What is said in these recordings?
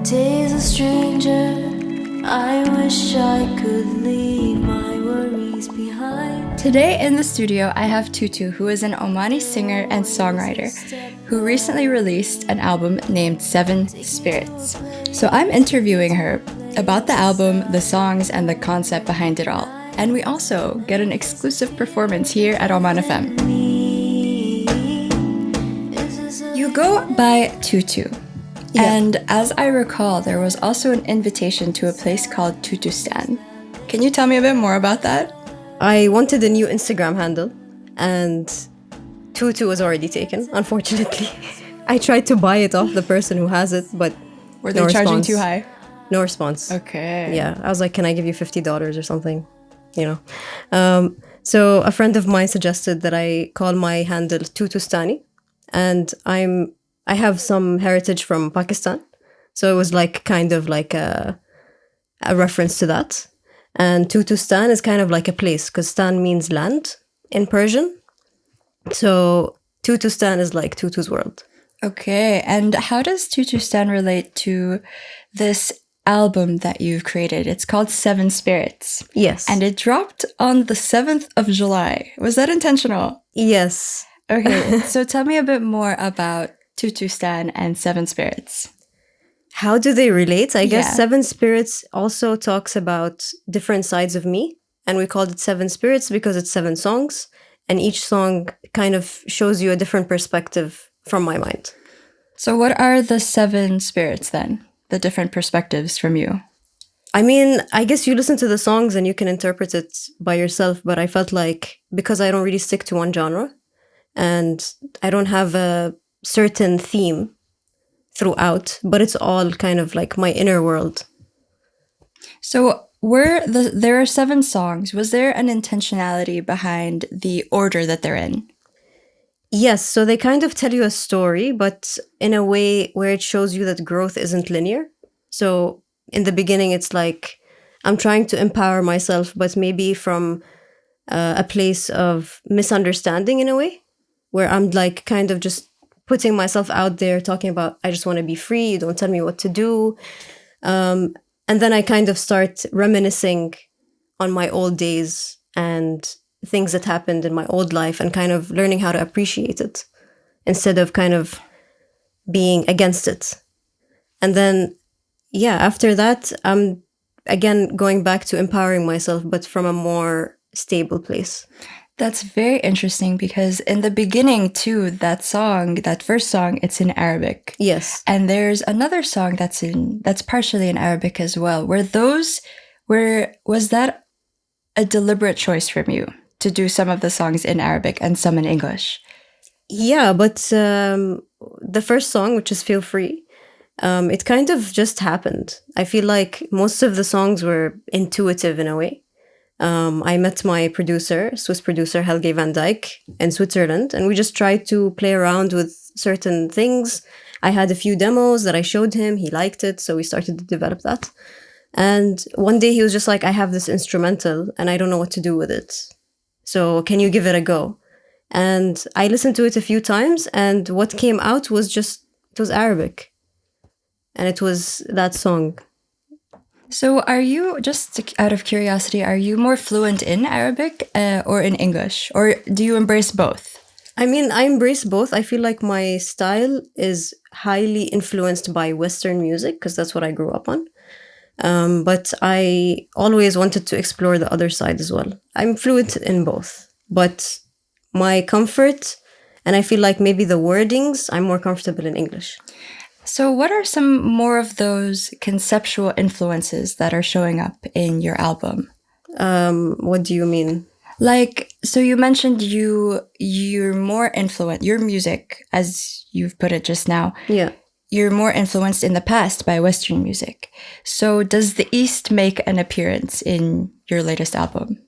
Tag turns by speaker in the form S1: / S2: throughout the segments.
S1: Today's a stranger. I wish I could leave my worries behind.
S2: Today in the studio, I have Tutu, who is an Omani singer and songwriter who recently released an album named Seven Spirits. So I'm interviewing her about the album, the songs, and the concept behind it all. And we also get an exclusive performance here at Oman FM. You go by Tutu. Yeah. And as I recall, there was also an invitation to a place called Tutu Stan. Can you tell me a bit more about that?
S3: I wanted a new Instagram handle, and Tutu was already taken, unfortunately. I tried to buy it off the person who has it, but
S2: were they charging too high?
S3: No response.
S2: Okay.
S3: Yeah, I was like, can I give you $50 or something? You know. So a friend of mine suggested that I call my handle Tutu Stani, and I have some heritage from Pakistan, so it was like kind of like a reference to that. And Tutu Stan is kind of like a place, because Stan means land in Persian. So Tutu Stan is like Tutu's world.
S2: Okay, and how does Tutu Stan relate to this album that you've created? It's called Seven Spirits.
S3: Yes.
S2: And it dropped on the 7th of July. Was that intentional?
S3: Yes.
S2: Okay, so tell me a bit more about Tutu Stan and Seven Spirits.
S3: How do they relate? I guess Seven Spirits also talks about different sides of me. And we called it Seven Spirits because it's 7 songs. And each song kind of shows you a different perspective from my mind.
S2: So what are the 7 spirits then? The different perspectives from you?
S3: I mean, I guess you listen to the songs and you can interpret it by yourself. But I felt like, because I don't really stick to one genre, and I don't have a certain theme throughout, but it's all kind of like my inner world.
S2: So there are 7 songs. Was there an intentionality behind the order that they're in?
S3: Yes, so they kind of tell you a story, but in a way where it shows you that growth isn't linear. So in the beginning, it's like I'm trying to empower myself, but maybe from a place of misunderstanding in a way, where I'm like kind of just putting myself out there, talking about, I just want to be free, you don't tell me what to do. And then I kind of start reminiscing on my old days and things that happened in my old life, and kind of learning how to appreciate it instead of kind of being against it. And then, after that, I'm again going back to empowering myself, but from a more stable place.
S2: That's very interesting, because in the beginning too, that first song, it's in Arabic.
S3: Yes.
S2: And there's another song that's partially in Arabic as well. Was that a deliberate choice from you to do some of the songs in Arabic and some in English?
S3: Yeah, but the first song, which is Feel Free, it kind of just happened. I feel like most of the songs were intuitive in a way. I met my Swiss producer, Helge van Dijk, in Switzerland, and we just tried to play around with certain things. I had a few demos that I showed him. He liked it, so we started to develop that. And one day he was just like, I have this instrumental and I don't know what to do with it. So can you give it a go? And I listened to it a few times, and what came out was it was Arabic. And it was that song.
S2: So are you, just out of curiosity, are you more fluent in Arabic or in English? Or do you embrace both?
S3: I mean, I embrace both. I feel like my style is highly influenced by Western music, because that's what I grew up on. But I always wanted to explore the other side as well. I'm fluent in both. But my comfort, and I feel like maybe the wordings, I'm more comfortable in English.
S2: So what are some more of those conceptual influences that are showing up in your album?
S3: What do you mean?
S2: Like, so you mentioned you're more influenced, your music, as you've put it just now.
S3: Yeah.
S2: You're more influenced in the past by Western music. So does the East make an appearance in your latest album?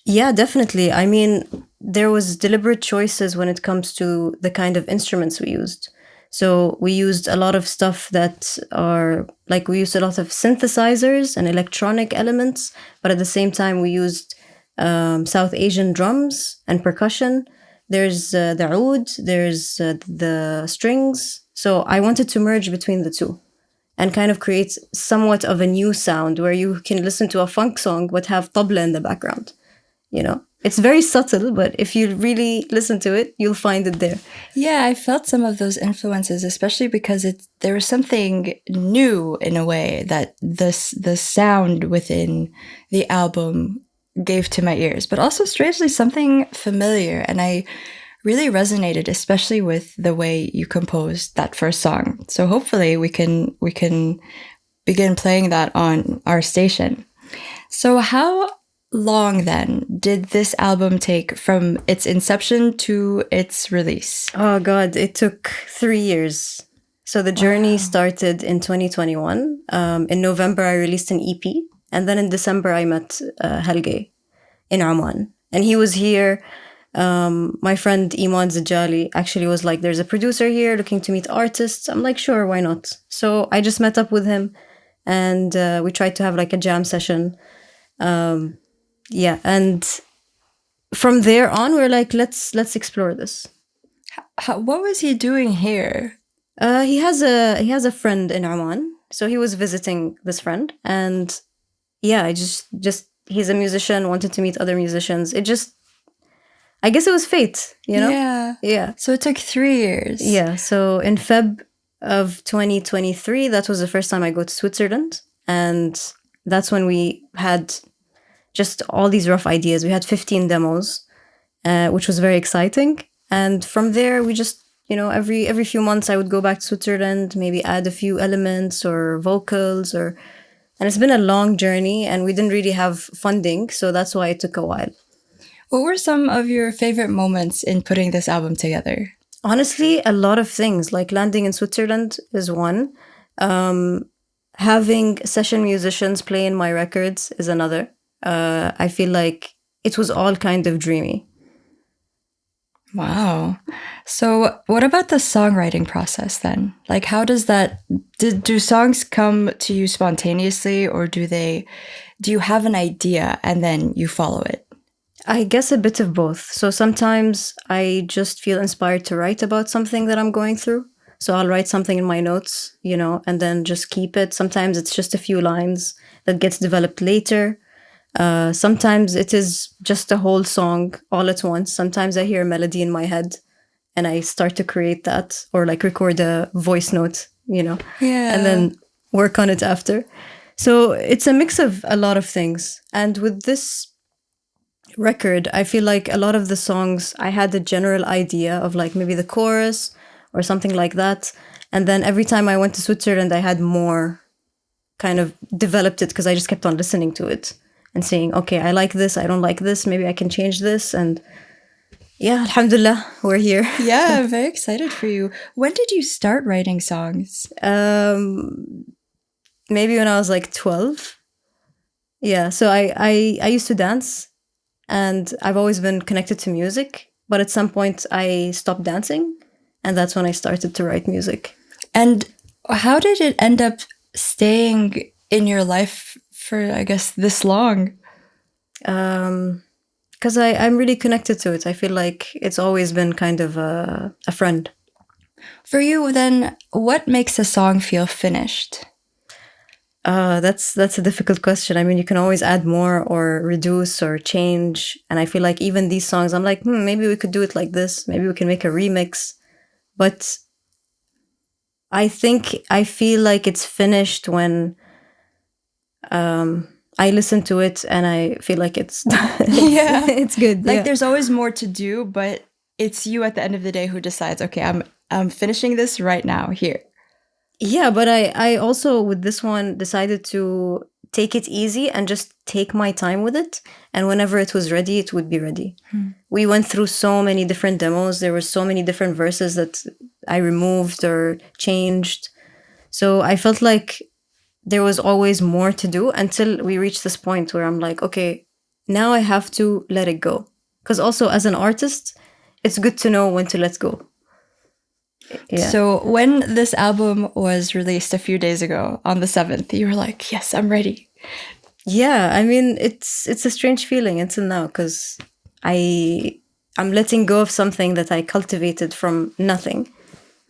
S3: Yeah, definitely. I mean, there was deliberate choices when it comes to the kind of instruments we used. So we used a lot of stuff that are, like, we used a lot of synthesizers and electronic elements, but at the same time we used South Asian drums and percussion. There's the oud, there's the strings. So I wanted to merge between the two. and kind of create somewhat of a new sound where you can listen to a funk song but have tabla in the background. You know, it's very subtle, but if you really listen to it, you'll find it there.
S2: Yeah, I felt some of those influences, especially because there was something new in a way that the sound within the album gave to my ears, but also strangely something familiar. And I really resonated, especially with the way you composed that first song. So hopefully we can begin playing that on our station. So how long then did this album take from its inception to its release?
S3: Oh God, it took 3 years. So the journey started in 2021. In November, I released an EP. And then in December, I met Helge in Oman. And he was here. My friend Iman Zijali actually was like, there's a producer here looking to meet artists. I'm like, sure, why not? So I just met up with him and we tried to have like a jam session. Yeah, and from there on, we're like, let's explore this.
S2: What was he doing here?
S3: He has a friend in Oman, so he was visiting this friend, and yeah, I just he's a musician, wanted to meet other musicians. I guess it was fate, you know? Yeah.
S2: So it took 3 years.
S3: Yeah. So in Feb of 2023, that was the first time I go to Switzerland, and that's when we had just all these rough ideas. We had 15 demos, which was very exciting. And from there, we just, you know, every few months I would go back to Switzerland, maybe add a few elements or vocals and it's been a long journey and we didn't really have funding. So that's why it took a while.
S2: What were some of your favorite moments in putting this album together?
S3: Honestly, a lot of things. Like landing in Switzerland is one. Having session musicians play in my records is another. I feel like it was all kind of dreamy.
S2: Wow. So what about the songwriting process then? Like how does that, do songs come to you spontaneously or do you have an idea and then you follow it?
S3: I guess a bit of both. So sometimes I just feel inspired to write about something that I'm going through. So I'll write something in my notes, you know, and then just keep it. Sometimes it's just a few lines that gets developed later. Sometimes it is just a whole song all at once. Sometimes I hear a melody in my head and I start to create that or like record a voice note, you know, and then work on it after. So it's a mix of a lot of things. And with this record, I feel like a lot of the songs, I had a general idea of like maybe the chorus or something like that. And then every time I went to Switzerland, I had more kind of developed it because I just kept on listening to it and saying, okay, I like this, I don't like this, maybe I can change this. And yeah, alhamdulillah, we're here.
S2: Yeah, I'm very excited for you. When did you start writing songs?
S3: Maybe when I was like 12. Yeah, so I used to dance and I've always been connected to music. But at some point I stopped dancing and that's when I started to write music.
S2: And how did it end up staying in your life for, I guess, this long?
S3: Because I'm really connected to it. I feel like it's always been kind of a friend.
S2: For you, then, what makes a song feel finished?
S3: That's a difficult question. I mean, you can always add more or reduce or change. And I feel like even these songs, I'm like, maybe we could do it like this. Maybe we can make a remix. But I feel like it's finished when I listen to it and I feel like it's it's good.
S2: Like there's always more to do, but it's you at the end of the day who decides, okay, I'm finishing this right now here.
S3: Yeah, but I also with this one decided to take it easy and just take my time with it. And whenever it was ready, it would be ready. We went through so many different demos. There were so many different verses that I removed or changed. So I felt like there was always more to do until we reached this point where I'm like, okay, now I have to let it go. Because also as an artist, it's good to know when to let go. Yeah.
S2: So when this album was released a few days ago on the 7th, you were like, yes, I'm ready.
S3: Yeah, I mean, it's a strange feeling until now because I'm letting go of something that I cultivated from nothing.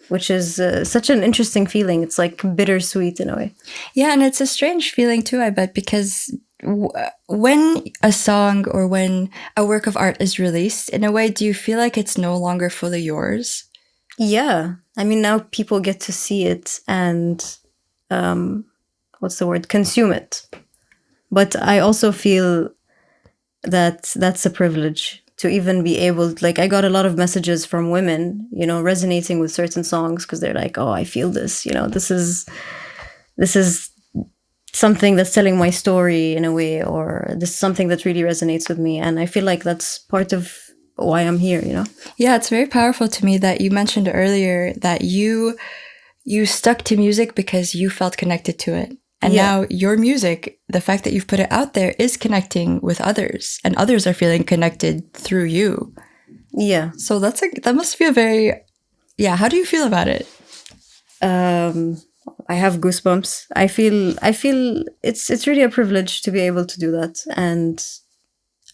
S3: which is such an interesting feeling. It's like bittersweet in a way.
S2: Yeah, and it's a strange feeling too, I bet, because when a song or when a work of art is released, in a way, do you feel like it's no longer fully yours?
S3: Yeah. I mean, now people get to see it and, what's the word? Consume it. But I also feel that that's a privilege to even be able, like, I got a lot of messages from women, you know, resonating with certain songs because they're like, oh, I feel this, you know, this is something that's telling my story in a way, or this is something that really resonates with me. And I feel like that's part of why I'm here, you know?
S2: Yeah, it's very powerful to me that you mentioned earlier that you stuck to music because you felt connected to it. And now your music, the fact that you've put it out there, is connecting with others, and others are feeling connected through you.
S3: Yeah.
S2: So that must feel very, how do you feel about it?
S3: I have goosebumps. I feel it's really a privilege to be able to do that. And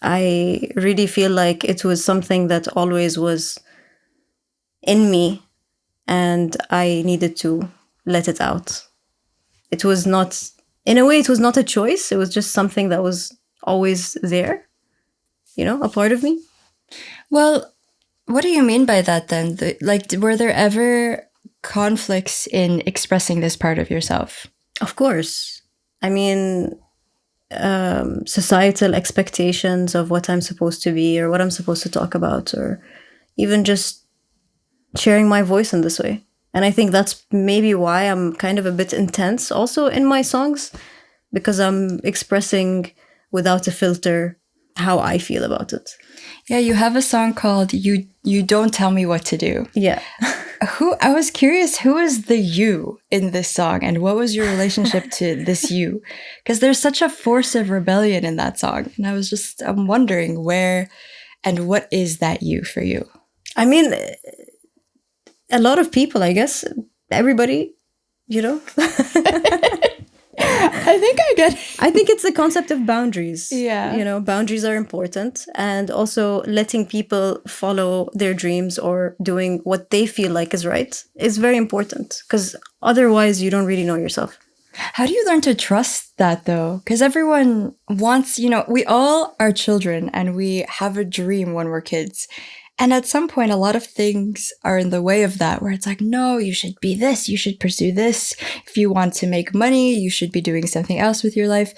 S3: I really feel like it was something that always was in me and I needed to let it out. It was not, in a way, it was not a choice. It was just something that was always there, you know, a part of me.
S2: Well, what do you mean by that then? Were there ever conflicts in expressing this part of yourself?
S3: Of course. I mean, societal expectations of what I'm supposed to be or what I'm supposed to talk about, or even just sharing my voice in this way. And I think that's maybe why I'm kind of a bit intense also in my songs, because I'm expressing without a filter how I feel about it.
S2: Yeah, you have a song called You Don't Tell Me What to Do.
S3: Yeah.
S2: I was curious, who is the you in this song, and what was your relationship to this you? Because there's such a force of rebellion in that song. And I'm wondering where and what is that you for you?
S3: I mean, a lot of people, I guess, everybody, you know.
S2: I think I get it.
S3: I think it's the concept of boundaries.
S2: Yeah.
S3: You know, boundaries are important, and also letting people follow their dreams or doing what they feel like is right is very important, because otherwise you don't really know yourself.
S2: How do you learn to trust that though? Because everyone wants, we all are children and we have a dream when we're kids. And at some point, a lot of things are in the way of that, where it's like, no, you should be this, you should pursue this. If you want to make money, you should be doing something else with your life.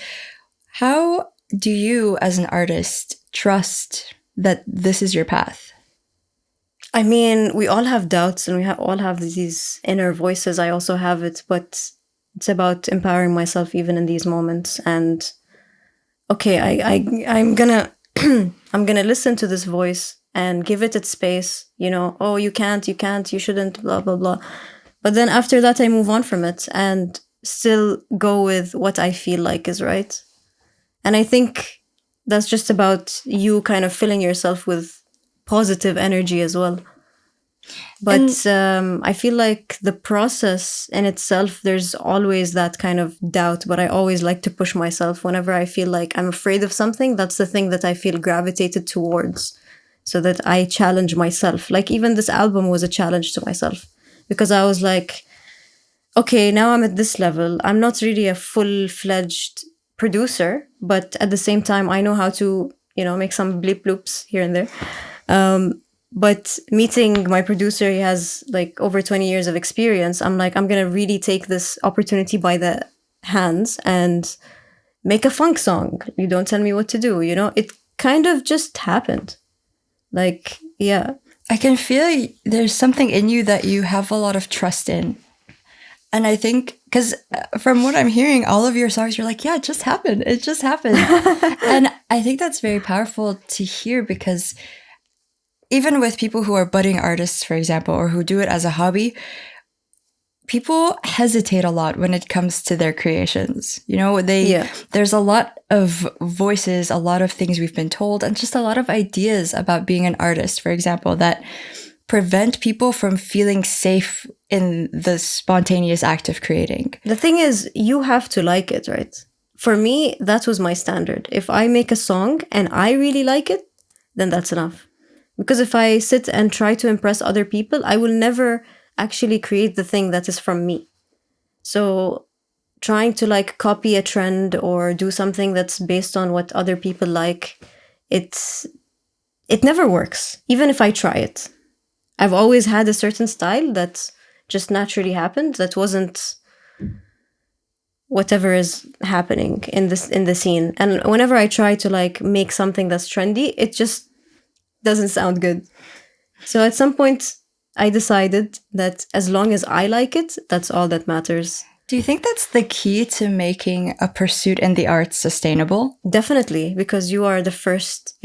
S2: How do you, as an artist, trust that this is your path?
S3: I mean, we all have doubts and all have these inner voices. I also have it, but it's about empowering myself even in these moments. And okay, I'm gonna I'm gonna listen to this voice and give it its space, oh, you can't, you shouldn't, blah, blah, blah. But then after that, I move on from it and still go with what I feel like is right. And I think that's just about you kind of filling yourself with positive energy as well. But I feel like the process in itself, there's always that kind of doubt, but I always like to push myself. Whenever I feel like I'm afraid of something, that's the thing that I feel gravitated towards, so that I challenge myself. Like even this album was a challenge to myself, because I was like, okay, now I'm at this level. I'm not really a full-fledged producer, but at the same time, I know how to, make some bleep bloops here and there. But meeting my producer, he has like over 20 years of experience. I'm like, I'm going to really take this opportunity by the hands and make a funk song. You don't tell me what to do, It kind of just happened. Like, yeah.
S2: I can feel there's something in you that you have a lot of trust in. And I think, because from what I'm hearing, all of your songs, you're like, yeah, it just happened. It just happened. And I think that's very powerful to hear, because even with people who are budding artists, for example, or who do it as a hobby, people hesitate a lot when it comes to their creations. There's a lot of voices, a lot of things we've been told, and just a lot of ideas about being an artist, for example, that prevent people from feeling safe in the spontaneous act of creating.
S3: The thing is, you have to like it, right? For me, that was my standard. If I make a song and I really like it, then that's enough. Because if I sit and try to impress other people, I will never actually create the thing that is from me. So trying to like copy a trend or do something that's based on what other people like, it never works, even if I try it. I've always had a certain style that just naturally happened, that wasn't whatever is happening in the scene. And whenever I try to like make something that's trendy, it just doesn't sound good. So at some point I decided that as long as I like it, that's all that matters.
S2: Do you think that's the key to making a pursuit in the arts sustainable?
S3: Definitely, because you are the first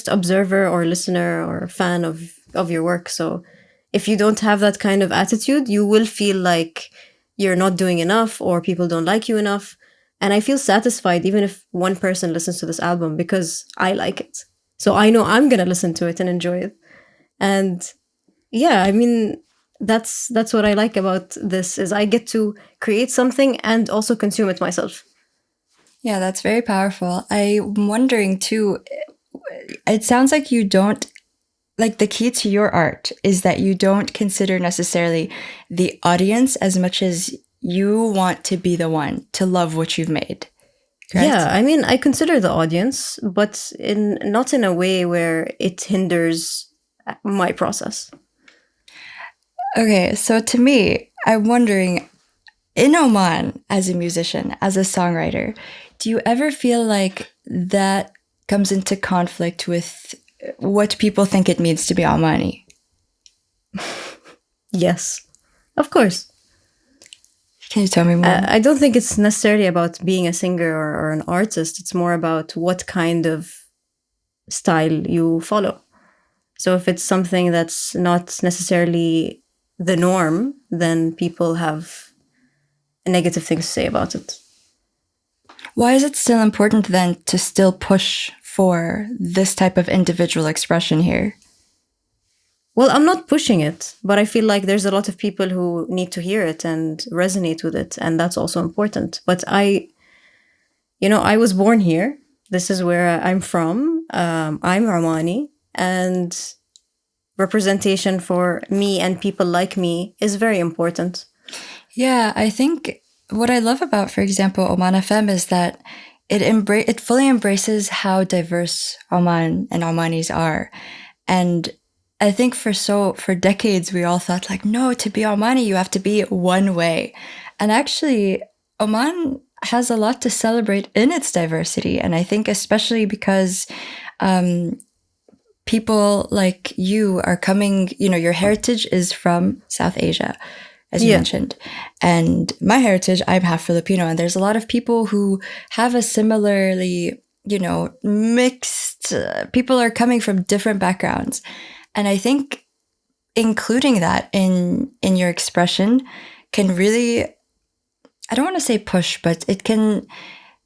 S3: observer or listener or fan of your work. So if you don't have that kind of attitude, you will feel like you're not doing enough or people don't like you enough. And I feel satisfied even if one person listens to this album because I like it. So I know I'm going to listen to it and enjoy it. And yeah, I mean, that's what I like about this is I get to create something and also consume it myself.
S2: Yeah, that's very powerful. I'm wondering too, it sounds like you don't, like the key to your art is that you don't consider necessarily the audience as much as you want to be the one to love what you've made. Correct?
S3: Yeah, I mean, I consider the audience, but not in a way where it hinders my process.
S2: Okay, so to me, I'm wondering, in Oman, as a musician, as a songwriter, do you ever feel like that comes into conflict with what people think it means to be Omani?
S3: Yes, of course.
S2: Can you tell me more?
S3: I don't think it's necessarily about being a singer or an artist. It's more about what kind of style you follow. So if it's something that's not necessarily the norm, then people have negative things to say about it.
S2: Why is it still important then to still push for this type of individual expression here?
S3: Well, I'm not pushing it, but I feel like there's a lot of people who need to hear it and resonate with it, and that's also important. But I was born here. This is where I'm from. I'm Omani, and representation for me and people like me is very important.
S2: Yeah, I think what I love about, for example, Oman FM is that it fully embraces how diverse Oman and Omanis are. And I think for decades, we all thought like, no, to be Omani, you have to be one way. And actually, Oman has a lot to celebrate in its diversity. And I think especially because people like you are coming, your heritage is from South Asia, as you mentioned. And my heritage, I'm half Filipino. And there's a lot of people who have a similarly, mixed, people are coming from different backgrounds. And I think including that in your expression can really, I don't want to say push, but it can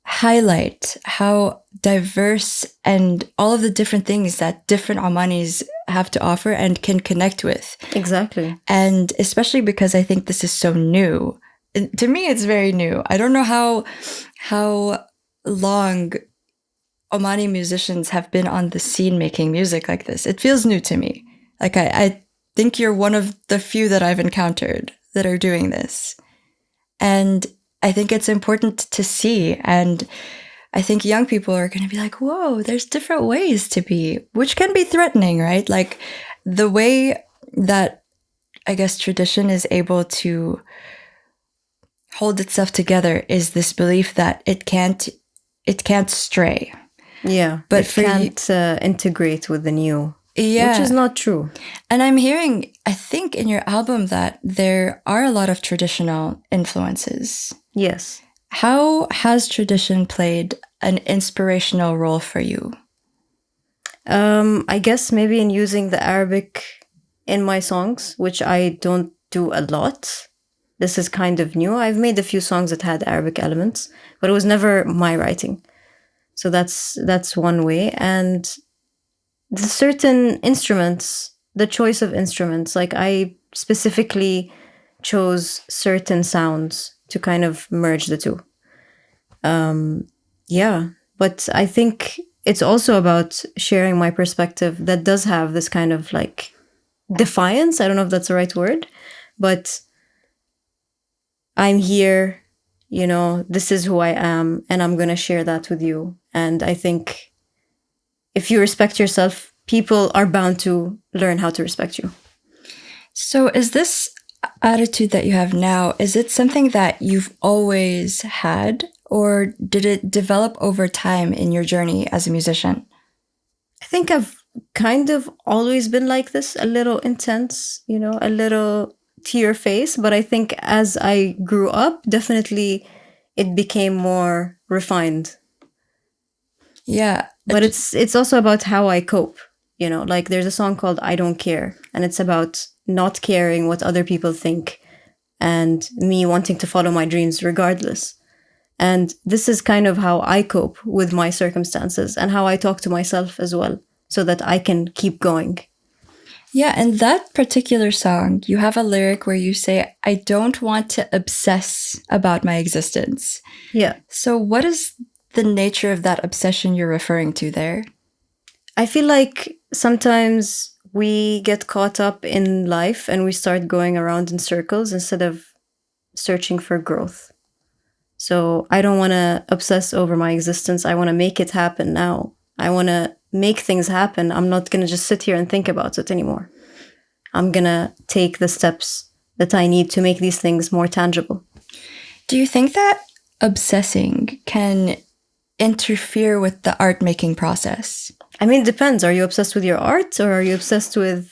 S2: highlight how diverse and all of the different things that different Omanis have to offer and can connect with.
S3: Exactly.
S2: And especially because I think this is so new. To me, it's very new. I don't know how long Omani musicians have been on the scene making music like this. It feels new to me. Like I think you're one of the few that I've encountered that are doing this. And I think it's important to see. And I think young people are going to be like, whoa, there's different ways to be, which can be threatening, right? Like the way that I guess tradition is able to hold itself together is this belief that it can't stray.
S3: Yeah, but it can't integrate with the new. Yeah. Which is not true.
S2: And I'm hearing, I think in your album that there are a lot of traditional influences.
S3: Yes.
S2: How has tradition played an inspirational role for you?
S3: I guess maybe in using the Arabic in my songs, which I don't do a lot. This is kind of new. I've made a few songs that had Arabic elements, but it was never my writing. So that's one way. And the certain instruments, the choice of instruments, like I specifically chose certain sounds to kind of merge the two. Yeah, but I think it's also about sharing my perspective that does have this kind of like defiance. I don't know if that's the right word, but I'm here, this is who I am, and I'm going to share that with you. And I think if you respect yourself, people are bound to learn how to respect you.
S2: So is this attitude that you have now, is it something that you've always had, or did it develop over time in your journey as a musician?
S3: I think I've kind of always been like this, a little intense, a little to your face. But I think as I grew up, definitely it became more refined.
S2: Yeah.
S3: But it's also about how I cope. Like there's a song called I Don't Care, and it's about not caring what other people think and me wanting to follow my dreams regardless. And this is kind of how I cope with my circumstances and how I talk to myself as well, so that I can keep going.
S2: Yeah, and that particular song, you have a lyric where you say, I don't want to obsess about my existence.
S3: Yeah.
S2: So what is the nature of that obsession you're referring to there?
S3: I feel like sometimes we get caught up in life and we start going around in circles instead of searching for growth. So I don't want to obsess over my existence. I want to make it happen now. I want to make things happen. I'm not going to just sit here and think about it anymore. I'm going to take the steps that I need to make these things more tangible.
S2: Do you think that obsessing can interfere with the art making process?
S3: I mean, it depends. Are you obsessed with your art, or are you obsessed with,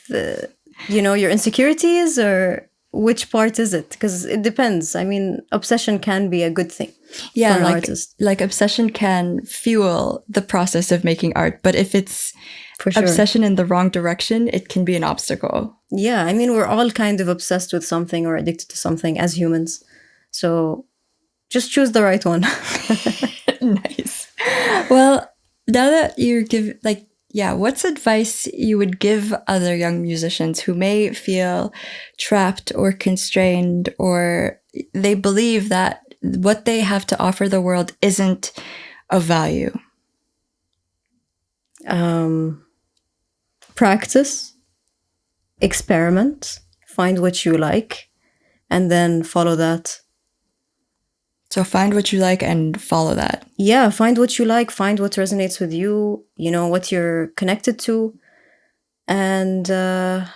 S3: your insecurities, or which part is it? Because it depends. I mean, obsession can be a good thing for an artist.
S2: Like obsession can fuel the process of making art, but if it's
S3: For sure.
S2: obsession in the wrong direction, it can be an obstacle.
S3: Yeah, I mean, we're all kind of obsessed with something or addicted to something as humans. So just choose the right one.
S2: Nice. Well, now that you give, what's advice you would give other young musicians who may feel trapped or constrained, or they believe that what they have to offer the world isn't of value?
S3: Practice, experiment, find what you like, and then follow that.
S2: So find what you like and follow that.
S3: Yeah, find what you like, find what resonates with you, what you're connected to. And I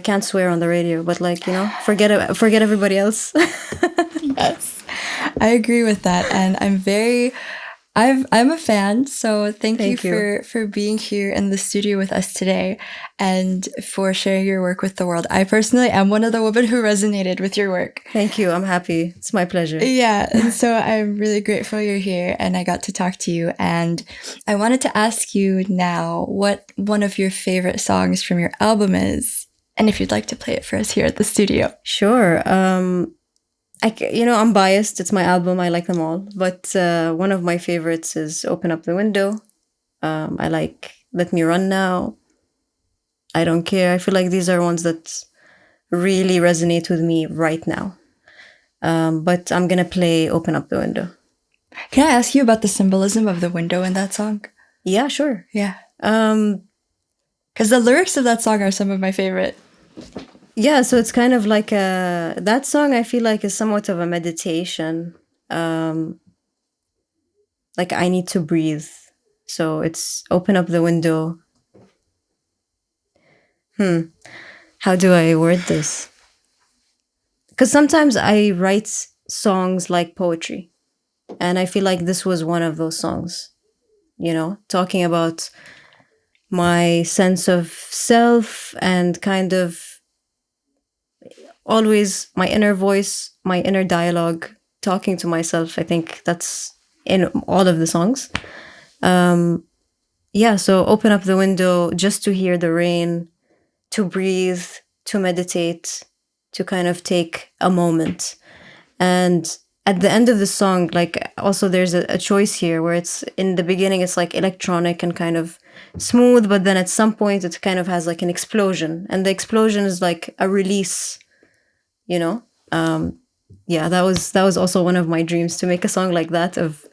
S3: can't swear on the radio, but forget everybody else.
S2: Yes, I agree with that. And I'm a fan. So thank you for being here in the studio with us today and for sharing your work with the world. I personally am one of the women who resonated with your work.
S3: Thank you. I'm happy. It's my pleasure.
S2: Yeah. And so I'm really grateful you're here and I got to talk to you. And I wanted to ask you now what one of your favorite songs from your album is, and if you'd like to play it for us here at the studio.
S3: Sure. I'm biased. It's my album. I like them all. But one of my favorites is Open Up the Window. I like Let Me Run Now. I Don't Care. I feel like these are ones that really resonate with me right now. But I'm going to play Open Up the Window.
S2: Can I ask you about the symbolism of the window in that song?
S3: Yeah, sure.
S2: Yeah. Because the lyrics of that song are some of my favorite.
S3: Yeah, so it's kind of like that song I feel like is somewhat of a meditation. Like I need to breathe. So it's open up the window. How do I word this? Because sometimes I write songs like poetry. And I feel like this was one of those songs, talking about my sense of self and kind of always my inner voice, my inner dialogue, talking to myself. I think that's in all of the songs. So open up the window just to hear the rain, to breathe, to meditate, to kind of take a moment. And at the end of the song, also there's a choice here where it's in the beginning, it's like electronic and kind of smooth, but then at some point it kind of has like an explosion, and the explosion is like a release. That was also one of my dreams, to make a song like that, of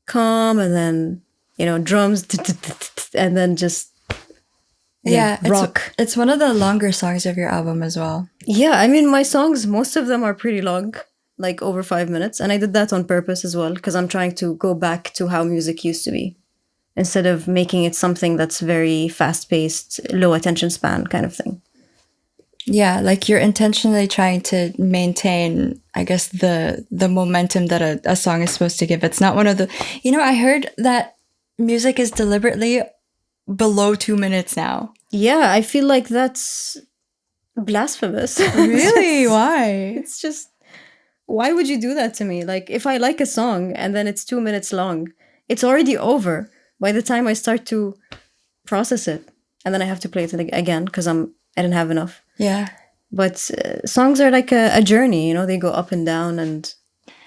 S3: calm and then drums and then just
S2: Yeah,
S3: rock.
S2: it's one of the longer songs of your album as well.
S3: Yeah, I mean, my songs, most of them are pretty long, like over 5 minutes. And I did that on purpose as well, because I'm trying to go back to how music used to be instead of making it something that's very fast paced, low attention span kind of thing.
S2: Yeah, like you're intentionally trying to maintain, I guess, the momentum that a song is supposed to give. It's not one of the, I heard that music is deliberately below 2 minutes now.
S3: Yeah, I feel like that's blasphemous.
S2: Really? Why?
S3: It's just, why would you do that to me? Like, if I like a song and then it's 2 minutes long, it's already over by the time I start to process it. And then I have to play it again because I didn't have enough.
S2: Yeah.
S3: But songs are like a journey, they go up and down. And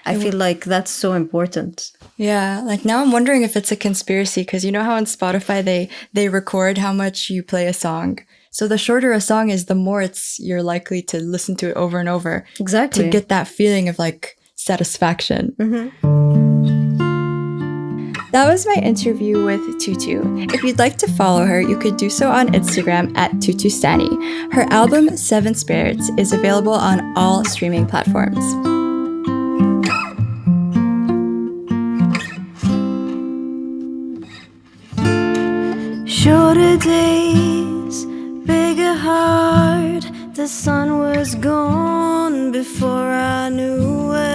S3: I feel like that's so important.
S2: Yeah, like now I'm wondering if it's a conspiracy because you know how on Spotify they record how much you play a song. So the shorter a song is, the more you're likely to listen to it over and over.
S3: Exactly.
S2: To get that feeling of like satisfaction. That was my interview with Tutu. If you'd like to follow her, you could do so on Instagram at TutuStani. Her album 7 Spirits is available on all streaming platforms.
S1: Shorter days, bigger heart. The sun was gone before I knew it.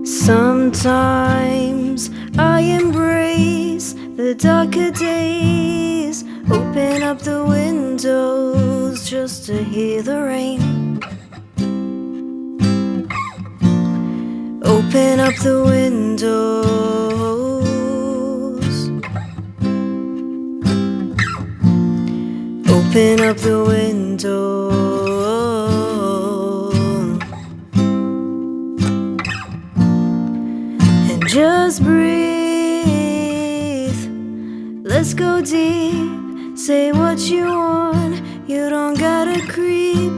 S1: Sometimes I embrace the darker days, open up the windows just to hear the rain. Open up the windows. Open up the window. And just breathe. Let's go deep. Say what you want. You don't gotta creep.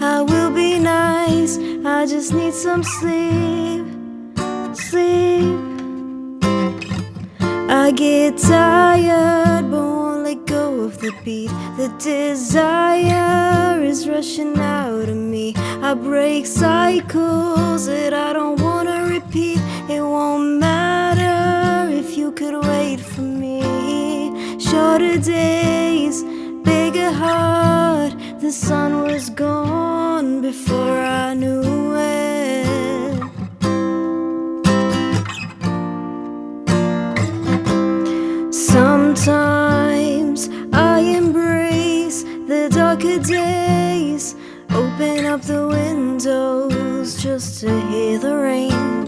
S1: I will be nice. I just need some sleep. Sleep. I get tired, but won't let go of the beat. The desire is rushing out of me. I break cycles that I don't wanna repeat. It won't matter if you could wait for me. Shorter days, bigger heart. The sun was gone before I knew it. Sometimes I embrace the darker days, open up the windows just to hear the rain.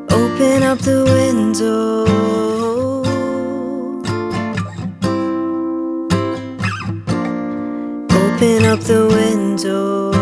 S1: Open up the window. Open up the window.